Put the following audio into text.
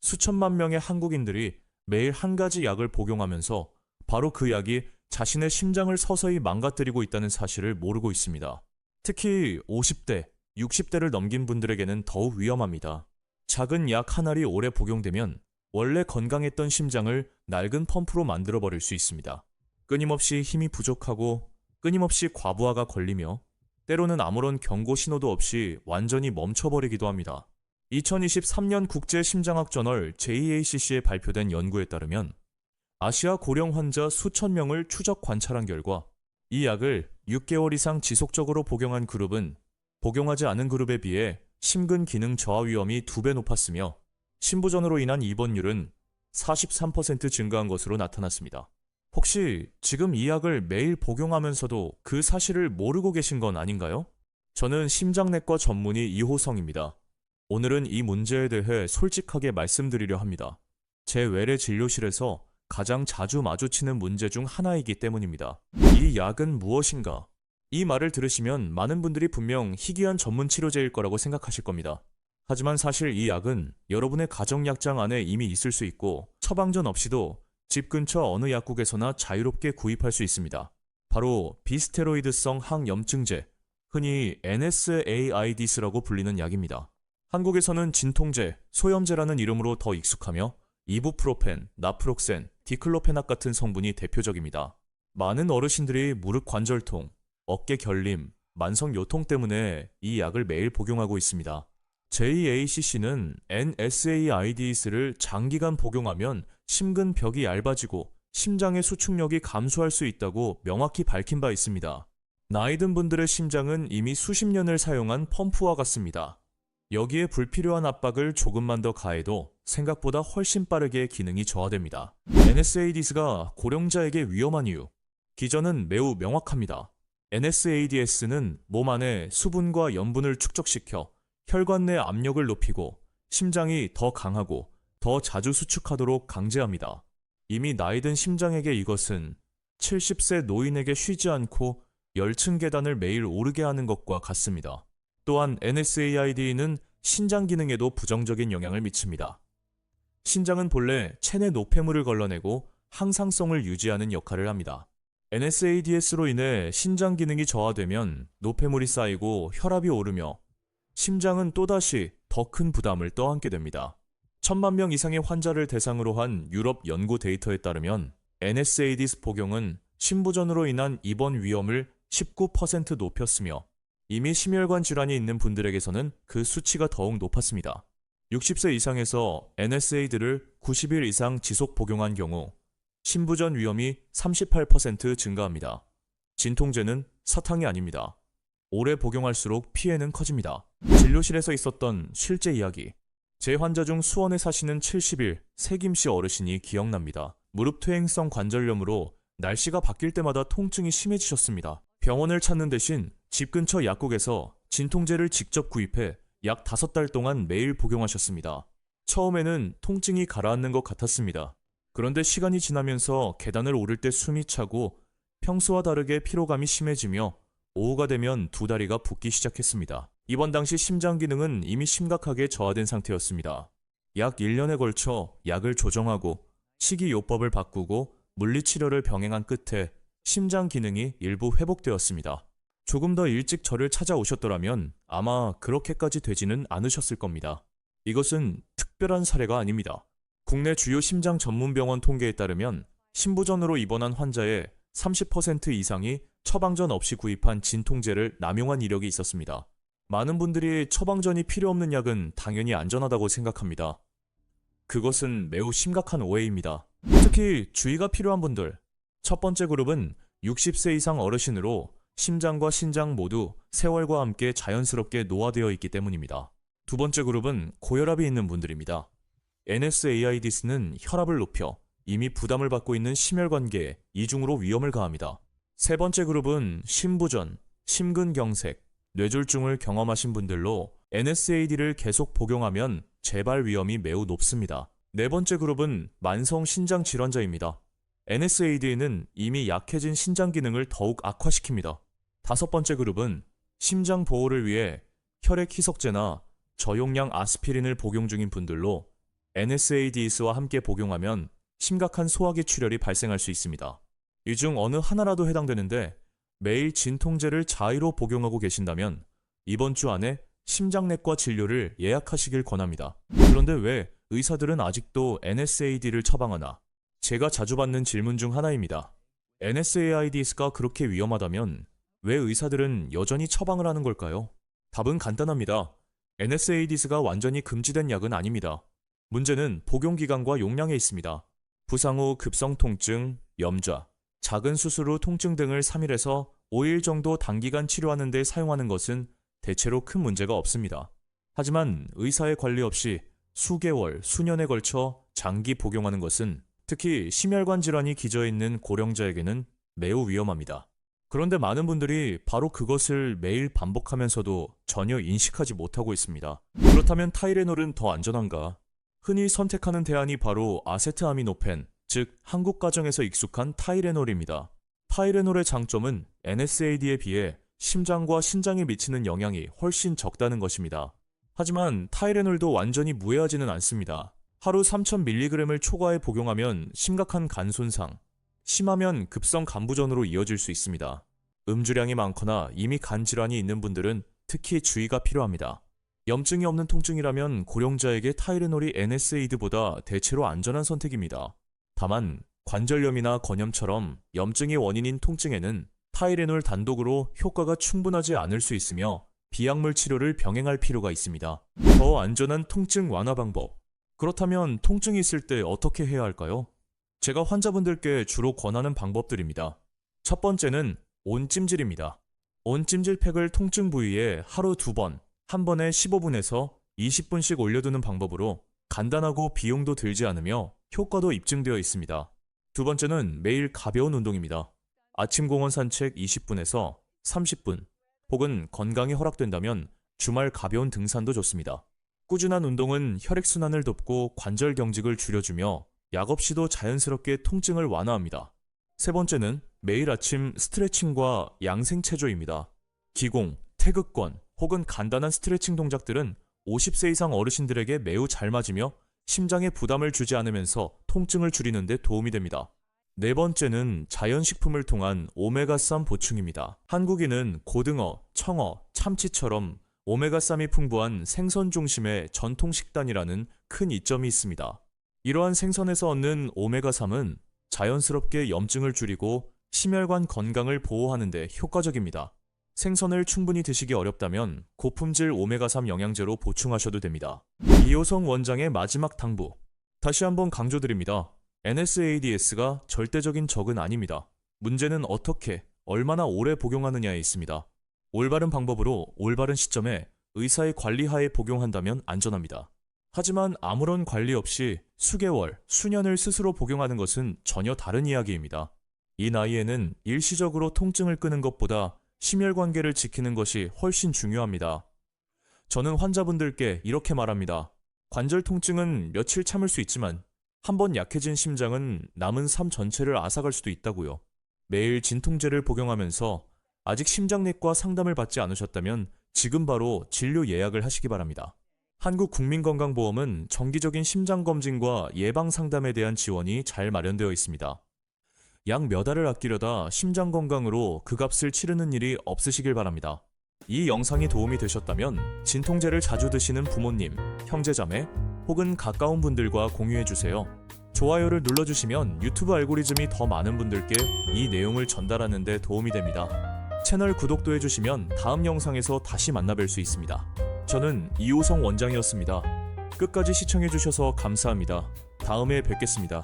수천만 명의 한국인들이 매일 한 가지 약을 복용하면서 바로 그 약이 자신의 심장을 서서히 망가뜨리고 있다는 사실을 모르고 있습니다. 특히 50대, 60대를 넘긴 분들에게는 더욱 위험합니다. 작은 약 한 알이 오래 복용되면 원래 건강했던 심장을 낡은 펌프로 만들어버릴 수 있습니다. 끊임없이 힘이 부족하고 끊임없이 과부하가 걸리며 때로는 아무런 경고 신호도 없이 완전히 멈춰버리기도 합니다. 2023년 국제심장학 저널 JACC에 발표된 연구에 따르면 아시아 고령 환자 수천 명을 추적 관찰한 결과 이 약을 6개월 이상 지속적으로 복용한 그룹은 복용하지 않은 그룹에 비해 심근 기능 저하 위험이 2배 높았으며 심부전으로 인한 입원율은 43% 증가한 것으로 나타났습니다. 혹시 지금 이 약을 매일 복용하면서도 그 사실을 모르고 계신 건 아닌가요? 저는 심장내과 전문의 이호성입니다. 오늘은 이 문제에 대해 솔직하게 말씀드리려 합니다. 제 외래 진료실에서 가장 자주 마주치는 문제 중 하나이기 때문입니다. 이 약은 무엇인가? 이 말을 들으시면 많은 분들이 분명 희귀한 전문 치료제일 거라고 생각하실 겁니다. 하지만 사실 이 약은 여러분의 가정약장 안에 이미 있을 수 있고 처방전 없이도 집 근처 어느 약국에서나 자유롭게 구입할 수 있습니다. 바로 비스테로이드성 항염증제, 흔히 NSAIDs라고 불리는 약입니다. 한국에서는 진통제, 소염제라는 이름으로 더 익숙하며 이부프로펜, 나프록센, 디클로페낙 같은 성분이 대표적입니다. 많은 어르신들이 무릎 관절통, 어깨 결림, 만성 요통 때문에 이 약을 매일 복용하고 있습니다. JACC는 NSAIDs를 장기간 복용하면 심근벽이 얇아지고 심장의 수축력이 감소할 수 있다고 명확히 밝힌 바 있습니다. 나이 든 분들의 심장은 이미 수십 년을 사용한 펌프와 같습니다. 여기에 불필요한 압박을 조금만 더 가해도 생각보다 훨씬 빠르게 기능이 저하됩니다. NSAIDs가 고령자에게 위험한 이유, 기전은 매우 명확합니다. NSAIDs는 몸 안에 수분과 염분을 축적시켜 혈관 내 압력을 높이고 심장이 더 강하고 더 자주 수축하도록 강제합니다. 이미 나이든 심장에게 이것은 70세 노인에게 쉬지 않고 10층 계단을 매일 오르게 하는 것과 같습니다. 또한 NSAID는 신장 기능에도 부정적인 영향을 미칩니다. 신장은 본래 체내 노폐물을 걸러내고 항상성을 유지하는 역할을 합니다. NSAIDs로 인해 신장 기능이 저하되면 노폐물이 쌓이고 혈압이 오르며 심장은 또다시 더 큰 부담을 떠안게 됩니다. 1000만 명 이상의 환자를 대상으로 한 유럽 연구 데이터에 따르면 NSAIDs 복용은 심부전으로 인한 입원 위험을 19% 높였으며 이미 심혈관 질환이 있는 분들에게서는 그 수치가 더욱 높았습니다. 60세 이상에서 NSAID를 90일 이상 지속 복용한 경우 심부전 위험이 38% 증가합니다. 진통제는 사탕이 아닙니다. 오래 복용할수록 피해는 커집니다. 진료실에서 있었던 실제 이야기. 제 환자 중 수원에 사시는 70일 세김씨 어르신이 기억납니다. 무릎 퇴행성 관절염으로 날씨가 바뀔 때마다 통증이 심해지셨습니다. 병원을 찾는 대신 집 근처 약국에서 진통제를 직접 구입해 약 5달 동안 매일 복용하셨습니다. 처음에는 통증이 가라앉는 것 같았습니다. 그런데 시간이 지나면서 계단을 오를 때 숨이 차고 평소와 다르게 피로감이 심해지며 오후가 되면 두 다리가 붓기 시작했습니다. 입원 당시 심장 기능은 이미 심각하게 저하된 상태였습니다. 약 1년에 걸쳐 약을 조정하고 식이요법을 바꾸고 물리치료를 병행한 끝에 심장 기능이 일부 회복되었습니다. 조금 더 일찍 저를 찾아오셨더라면 아마 그렇게까지 되지는 않으셨을 겁니다. 이것은 특별한 사례가 아닙니다. 국내 주요 심장 전문병원 통계에 따르면 심부전으로 입원한 환자의 30% 이상이 처방전 없이 구입한 진통제를 남용한 이력이 있었습니다. 많은 분들이 처방전이 필요 없는 약은 당연히 안전하다고 생각합니다. 그것은 매우 심각한 오해입니다. 특히 주의가 필요한 분들. 첫 번째 그룹은 60세 이상 어르신으로 심장과 신장 모두 세월과 함께 자연스럽게 노화되어 있기 때문입니다. 두 번째 그룹은 고혈압이 있는 분들입니다. NSAIDs는 혈압을 높여 이미 부담을 받고 있는 심혈관계에 이중으로 위험을 가합니다. 세 번째 그룹은 심부전, 심근경색, 뇌졸중을 경험하신 분들로 NSAID를 계속 복용하면 재발 위험이 매우 높습니다. 네 번째 그룹은 만성 신장 질환자입니다. NSAID는 이미 약해진 신장 기능을 더욱 악화시킵니다. 다섯 번째 그룹은 심장 보호를 위해 혈액 희석제나 저용량 아스피린을 복용 중인 분들로 NSAIDs와 함께 복용하면 심각한 소화기 출혈이 발생할 수 있습니다. 이 중 어느 하나라도 해당되는데 매일 진통제를 자의로 복용하고 계신다면 이번 주 안에 심장내과 진료를 예약하시길 권합니다. 그런데 왜 의사들은 아직도 NSAID를 처방하나? 제가 자주 받는 질문 중 하나입니다. NSAIDs가 그렇게 위험하다면 왜 의사들은 여전히 처방을 하는 걸까요? 답은 간단합니다. NSAIDs가 완전히 금지된 약은 아닙니다. 문제는 복용 기간과 용량에 있습니다. 부상 후 급성 통증, 염좌, 작은 수술 후 통증 등을 3일에서 5일 정도 단기간 치료하는 데 사용하는 것은 대체로 큰 문제가 없습니다. 하지만 의사의 관리 없이 수개월, 수년에 걸쳐 장기 복용하는 것은 특히 심혈관 질환이 기저에 있는 고령자에게는 매우 위험합니다. 그런데 많은 분들이 바로 그것을 매일 반복하면서도 전혀 인식하지 못하고 있습니다. 그렇다면 타이레놀은 더 안전한가? 흔히 선택하는 대안이 바로 아세트아미노펜, 즉 한국 가정에서 익숙한 타이레놀입니다. 타이레놀의 장점은 NSAID에 비해 심장과 신장에 미치는 영향이 훨씬 적다는 것입니다. 하지만 타이레놀도 완전히 무해하지는 않습니다. 하루 3000mg을 초과해 복용하면 심각한 간 손상, 심하면 급성 간부전으로 이어질 수 있습니다. 음주량이 많거나 이미 간 질환이 있는 분들은 특히 주의가 필요합니다. 염증이 없는 통증이라면 고령자에게 타이레놀이 NSAID보다 대체로 안전한 선택입니다. 다만 관절염이나 건염처럼 염증이 원인인 통증에는 타이레놀 단독으로 효과가 충분하지 않을 수 있으며 비약물 치료를 병행할 필요가 있습니다. 더 안전한 통증 완화 방법. 그렇다면 통증이 있을 때 어떻게 해야 할까요? 제가 환자분들께 주로 권하는 방법들입니다. 첫 번째는 온찜질입니다. 온찜질팩을 통증 부위에 하루 2번, 한 번에 15분에서 20분씩 올려두는 방법으로 간단하고 비용도 들지 않으며 효과도 입증되어 있습니다. 두 번째는 매일 가벼운 운동입니다. 아침 공원 산책 20분에서 30분, 혹은 건강이 허락된다면 주말 가벼운 등산도 좋습니다. 꾸준한 운동은 혈액순환을 돕고 관절 경직을 줄여주며 약 없이도 자연스럽게 통증을 완화합니다. 세 번째는 매일 아침 스트레칭과 양생체조입니다. 기공, 태극권 혹은 간단한 스트레칭 동작들은 50세 이상 어르신들에게 매우 잘 맞으며 심장에 부담을 주지 않으면서 통증을 줄이는 데 도움이 됩니다. 네 번째는 자연식품을 통한 오메가3 보충입니다. 한국인은 고등어, 청어, 참치처럼 오메가3이 풍부한 생선 중심의 전통 식단이라는 큰 이점이 있습니다. 이러한 생선에서 얻는 오메가3은 자연스럽게 염증을 줄이고 심혈관 건강을 보호하는 데 효과적입니다. 생선을 충분히 드시기 어렵다면 고품질 오메가3 영양제로 보충하셔도 됩니다. 이호성 원장의 마지막 당부. 다시 한번 강조드립니다. NSAIDs가 절대적인 적은 아닙니다. 문제는 어떻게, 얼마나 오래 복용하느냐에 있습니다. 올바른 방법으로 올바른 시점에 의사의 관리하에 복용한다면 안전합니다. 하지만 아무런 관리 없이 수개월, 수년을 스스로 복용하는 것은 전혀 다른 이야기입니다. 이 나이에는 일시적으로 통증을 끄는 것보다 심혈관계를 지키는 것이 훨씬 중요합니다. 저는 환자분들께 이렇게 말합니다. 관절 통증은 며칠 참을 수 있지만 한번 약해진 심장은 남은 삶 전체를 앗아갈 수도 있다고요. 매일 진통제를 복용하면서 아직 심장내과 상담을 받지 않으셨다면 지금 바로 진료 예약을 하시기 바랍니다. 한국국민건강보험은 정기적인 심장검진과 예방상담에 대한 지원이 잘 마련되어 있습니다. 약 몇 알을 아끼려다 심장건강으로 그 값을 치르는 일이 없으시길 바랍니다. 이 영상이 도움이 되셨다면 진통제를 자주 드시는 부모님, 형제자매 혹은 가까운 분들과 공유해주세요. 좋아요를 눌러주시면 유튜브 알고리즘이 더 많은 분들께 이 내용을 전달하는 데 도움이 됩니다. 채널 구독도 해주시면 다음 영상에서 다시 만나뵐 수 있습니다. 저는 이호성 원장이었습니다. 끝까지 시청해주셔서 감사합니다. 다음에 뵙겠습니다.